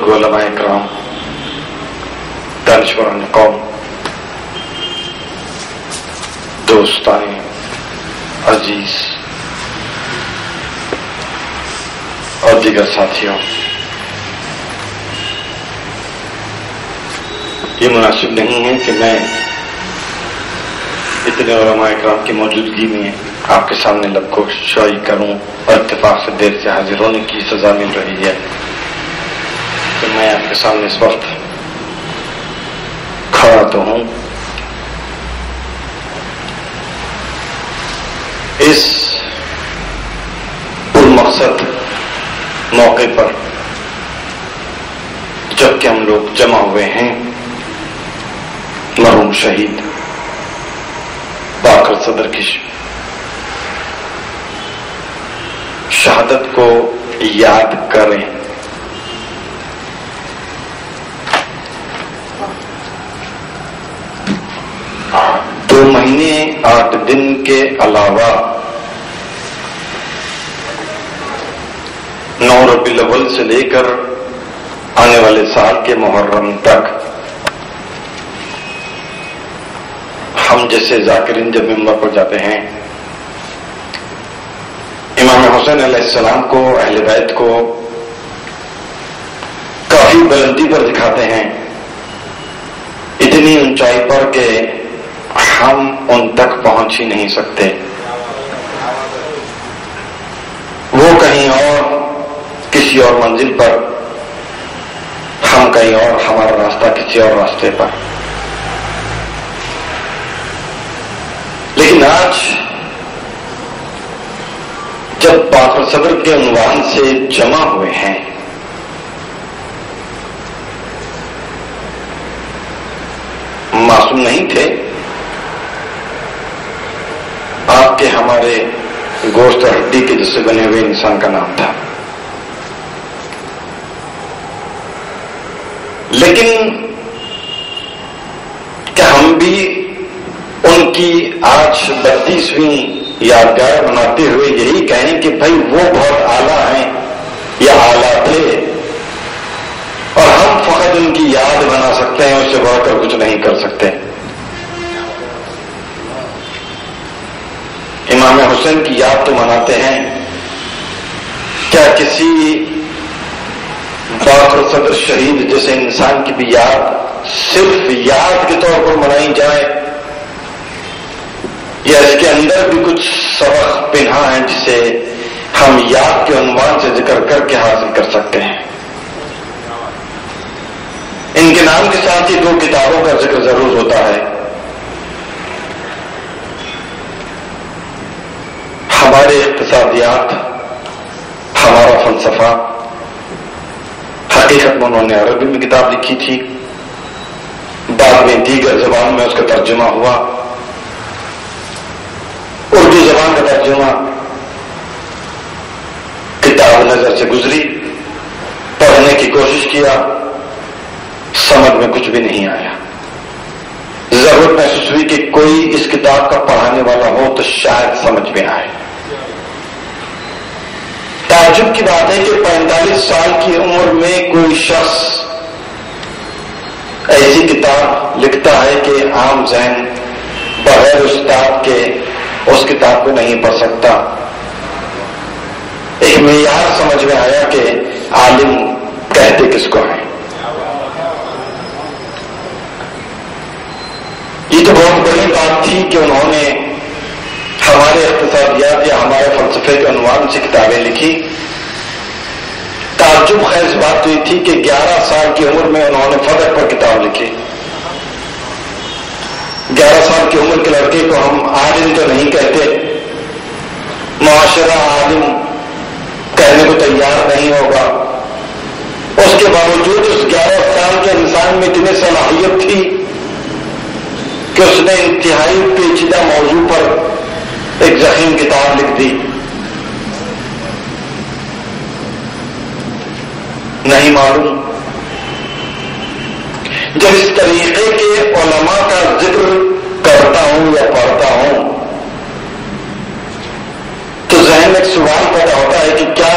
بزرگ علماء کرام، دانشوران قوم، دوستان عزیز اور دیگر ساتھیوں، یہ مناسب نہیں ہے کہ میں اتنے علماء کرام کی موجودگی میں آپ کے سامنے لب کو شائی کروں، اور اتفاق سے دیر سے حاضر ہونے کی سزا مل رہی ہے تو میں آپ کے سامنے اس وقت کھڑا تو ہوں. اس پرمقصد موقع پر جب کہ ہم لوگ جمع ہوئے ہیں مرحوم شہید باقر صدر کی شہادت کو یاد کریں. دو مہینے 8 دن کے علاوہ 9 ربیع الاول سے لے کر آنے والے سال کے محرم تک ہم جیسے ذاکرین جب ممبر پر جاتے ہیں، امام حسین علیہ السلام کو، اہل بیت کو کافی بلندی پر دکھاتے ہیں، اتنی اونچائی پر کہ ہم ان تک پہنچ ہی نہیں سکتے. وہ کہیں اور کسی اور منزل پر، ہم کہیں اور، ہمارا راستہ کسی اور راستے پر. لیکن آج جب باقر صدر کے عنوان سے جمع ہوئے ہیں، معصوم نہیں تھے، آپ کے ہمارے گوشت اور ہڈی کے جس سے بنے ہوئے انسان کا نام تھا. لیکن کیا ہم بھی ان کی آج 32ویں یادگار بناتے ہوئے یہی کہیں کہ بھائی وہ بہت اعلیٰ ہیں یا اعلیٰ تھے، اور ہم فقط ان کی یاد بنا سکتے ہیں، اس سے بڑھ کر کچھ نہیں کر سکتے؟ امام حسین کی یاد تو مناتے ہیں، کیا کسی باقر صدر شہید جیسے انسان کی بھی یاد صرف یاد کے طور پر منائی جائے، یا اس کے اندر بھی کچھ سبق پنہا ہے جسے ہم یاد کے عنوان سے ذکر کر کے حاصل کر سکتے ہیں؟ ان کے نام کے ساتھ ہی 2 کتابوں کا ذکر ضرور ہوتا ہے. ہمارے اقتصادیات، ہمارا فلسفہ، حقیقت میں انہوں نے عربی میں کتاب لکھی تھی، بعد میں دیگر زبان میں اس کا ترجمہ ہوا، اردو زبان کا ترجمہ، کتاب نظر سے گزری، پڑھنے کی کوشش کیا، سمجھ میں کچھ بھی نہیں آیا. ضرورت محسوس ہوئی کہ کوئی اس کتاب کا پڑھانے والا ہو تو شاید سمجھ میں آئے. تعجب کی بات ہے کہ 45 سال کی عمر میں کوئی شخص ایسی کتاب لکھتا ہے کہ عام ذہن بغیر استاد کے اس کتاب کو نہیں پڑھ سکتا. ایک معیار سمجھ میں آیا کہ عالم کہتے کس کو ہیں. یہ تو بہت بڑی بات تھی کہ انہوں نے ہمارے اقتصادیات یا ہمارے فلسفے کے عنوان سے کتابیں لکھی. تعجب خیز بات تو یہ تھی کہ 11 سال کی عمر میں انہوں نے فلک پر کتاب لکھی. 11 سال کی عمر کے لڑکے کو ہم عالم تو نہیں کہتے، معاشرہ عالم کہنے کو تیار نہیں ہوگا. اس کے باوجود اس 11 سال کے انسان میں اتنی صلاحیت تھی کہ اس نے انتہائی پیچیدہ موضوع پر ایک ضخیم کتاب لکھ دی. نہیں معلوم جب اس طریقے کے علماء کا ذکر کرتا ہوں یا پڑھتا ہوں تو ذہن میں ایک سوال پیدا ہوتا ہے کہ کیا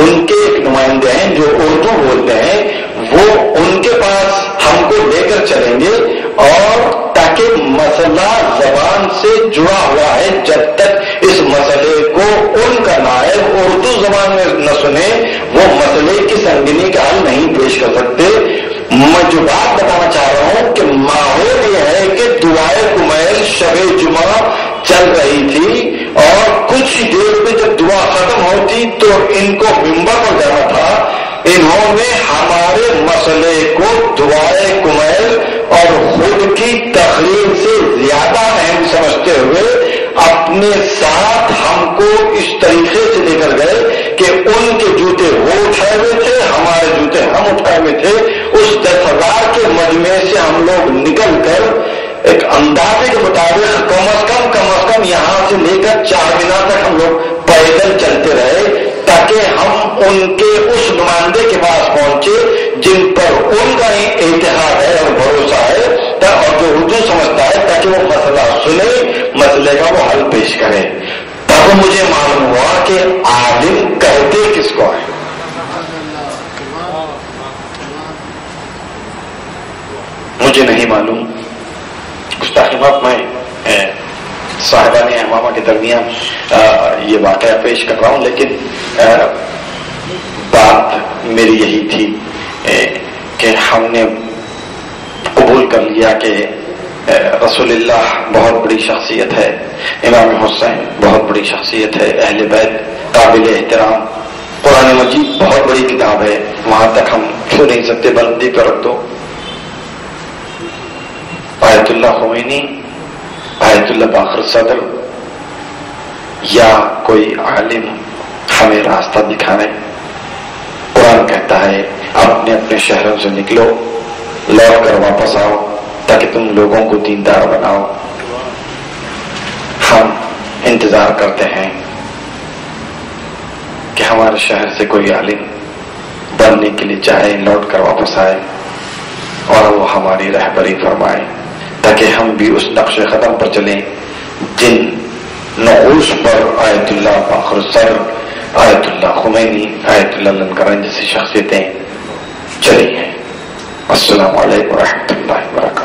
ان کے ایک نمائندے ہیں جو اردو بولتے ہیں، وہ ان کے پاس ہم کو لے کر چلیں گے، اور تاکہ مسئلہ زبان سے جڑا ہوا ہے، جب تک اس مسئلے کو ان کا نائب اردو زبان میں نہ سنے وہ مسئلے کی سنگینی کا حل نہیں پیش کر سکتے۔ میں جو بات بتانا چاہ رہا ہوں کہ ماحول یہ ہے کہ دعائے کمیل شب جمعہ چل رہی تھی، اور کچھ دیر میں جب دعا ختم ہوتی تو ان کو ممبر پر جانا تھا۔ انہوں نے ہمارے مسئلے کو دعائے کمیل اور خود کی تقریر سے زیادہ اہم سمجھتے ہوئے اپنے ساتھ ہم کو اس طریقے سے لے کر گئے کہ ان کے جوتے وہ اٹھائے ہوئے تھے، ہمارے جوتے ہم اٹھائے ہوئے تھے۔ اس 10,000 کے مجمع سے ہم لوگ نکل کر ایک اندازے کے مطابق کم از کم یہاں سے لے کر 4 مینار تک ہم لوگ پیدل چلتے رہے، تاکہ ہم ان کے اس نمائندے کے پاس پہنچے جن پر ان کا اتحاد ہے اور بھروسہ ہے، اور جو اردو سمجھتا ہے، تاکہ وہ مسئلہ سنے، مسئلے کا وہ حل پیش کرے۔ تب مجھے معلوم ہوا کہ عالم کہتے کس کو ہے۔ مجھے نہیں معلوم، کچھ تحقیقات میں صاحبان امامہ کے درمیان یہ واقعہ پیش کر رہا ہوں، لیکن بات میری یہی تھی کہ ہم نے قبول کر لیا کہ رسول اللہ بہت بڑی شخصیت ہے، امام حسین بہت بڑی شخصیت ہے، اہل بیت قابل احترام، قرآن مجید بہت بڑی کتاب ہے، وہاں تک ہم چھو نہیں سکتے، بلندی پر رکھ دو۔ آیت اللہ خمینی، آیت اللہ باقر صدر یا کوئی عالم ہمیں راستہ دکھانے۔ قرآن کہتا ہے اپنے اپنے شہروں سے نکلو، لوٹ کر واپس آؤ تاکہ تم لوگوں کو دیندار بناؤ۔ ہم انتظار کرتے ہیں کہ ہمارے شہر سے کوئی عالم بننے کے لیے چاہے، لوٹ کر واپس آئے اور وہ ہماری رہبری فرمائے، تاکہ ہم بھی اس نقش قدم پر چلیں جن نقوش پر آیت اللہ فاخر صدر، آیت اللہ خمینی، آیت اللہ لنکران جیسی شخصیتیں چلی ہیں۔ السلام علیکم ورحمۃ اللہ وبرکاتہ۔